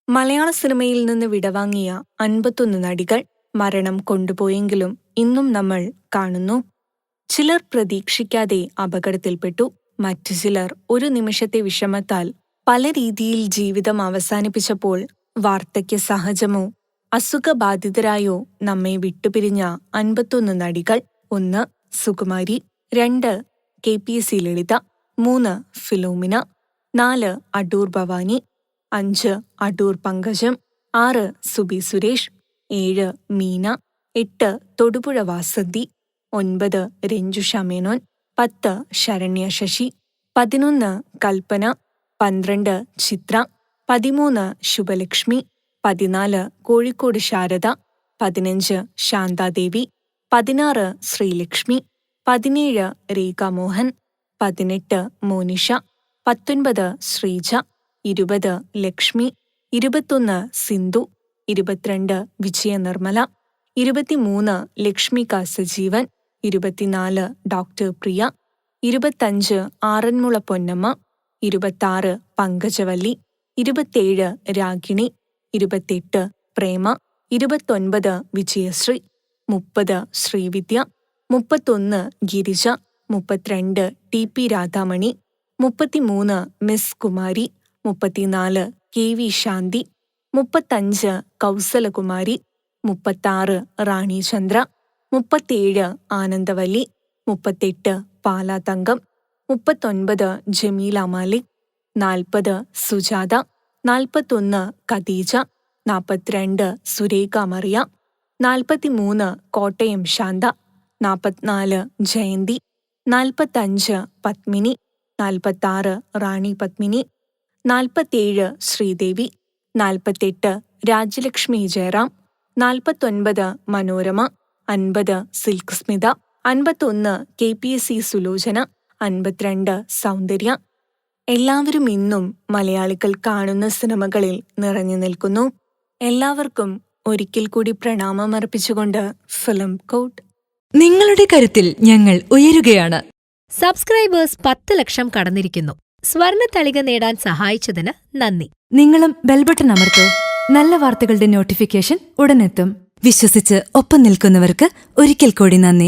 മലയാള സിനിമയിൽ നിന്ന് വിടവാങ്ങിയ 51 നടികൾ മരണം കൊണ്ടുപോയെങ്കിലും ഇന്നും നമ്മൾ കാണുന്നു. ചിലർ പ്രതീക്ഷിക്കാതെ അപകടത്തിൽപ്പെട്ടു. മറ്റു ചിലർ ഒരു നിമിഷത്തെ വിഷമത്താൽ പല രീതിയിൽ ജീവിതം അവസാനിപ്പിച്ചപ്പോൾ വാർദ്ധക്യ സഹജമോ അസുഖബാധിതരായോ നമ്മെ വിട്ടുപിരിഞ്ഞ 51 നടികൾ. 1. സുകുമാരി. 2. KPSC ലളിത. 3. ഫിലോമിന. 4. അടൂർ ഭവാനി. 5. അടൂർ പങ്കജം. 6. സുബി സുരേഷ്. 7. മീന. 8. തൊടുപുഴ വാസന്തി. 9. രഞ്ജുഷ മേനോൻ. 10. ശരണ്യ ശശി. 11. കൽപ്പന. 12. ചിത്ര. 13. ശുഭലക്ഷ്മി. 14. കോഴിക്കോട് ശാരദ. 15. ശാന്താദേവി. 16. ശ്രീലക്ഷ്മി. 17. രേഖ മോഹൻ. 18. മോനിഷ. 19. ശ്രീജ. 20. ലക്ഷ്മി. 21. സിന്ധു. 22. വിജയ നിർമ്മല. 23. ലക്ഷ്മിക സജീവൻ. 24. ഡോക്ടർ പ്രിയ. 25. Aranmula Ponnamma. 26. Pankajavalli. 27. Ragini. 28. Prema. 29. Vijayasree. 30. Srividya. 31. Girija. 32. TP Radhamani. 33. Miss Kumari. 34. KV Shanthi. 35. Kausalakumari. 36. Rani Chandra. 37. Anandavalli. 38. Pala Thankam. 39. Jameela Malik. 40. Sujatha. 41. Khadeeja. 42. Surekha Mariya. 43. Kottayam Santha. 44. Jayanthi. 45. Padmini. 46. Rani Padmini. 47. Sridevi. 48. Rajyalakshmi Jayaram. 49. Manorama. 50. Silk Smitha. 51. KPSC Sulochana. 52. Soundarya. എല്ലാവരും ഇന്നും മലയാളികൾ കാണുന്ന സിനിമകളിൽ നിറഞ്ഞു നിൽക്കുന്നു. എല്ലാവർക്കും ഒരിക്കൽ കൂടി പ്രണാമമർപ്പിച്ചുകൊണ്ട് ഫിലിം കോട്ട്. നിങ്ങളുടെ കരുത്തിൽ ഞങ്ങൾ ഉയരുകയാണ്. സബ്സ്ക്രൈബേഴ്സ് 10 ലക്ഷം കടന്നിരിക്കുന്നു. സ്വർണത്തളിക നേടാൻ സഹായിച്ചതിന് നന്ദി. നിങ്ങളും ബെൽബട്ടൺ അമർത്തോ. നല്ല വാർത്തകളുടെ നോട്ടിഫിക്കേഷൻ ഉടനെത്തും. വിശ്വസിച്ച് ഒപ്പം നിൽക്കുന്നവർക്ക് ഒരിക്കൽ കൂടി നന്ദി.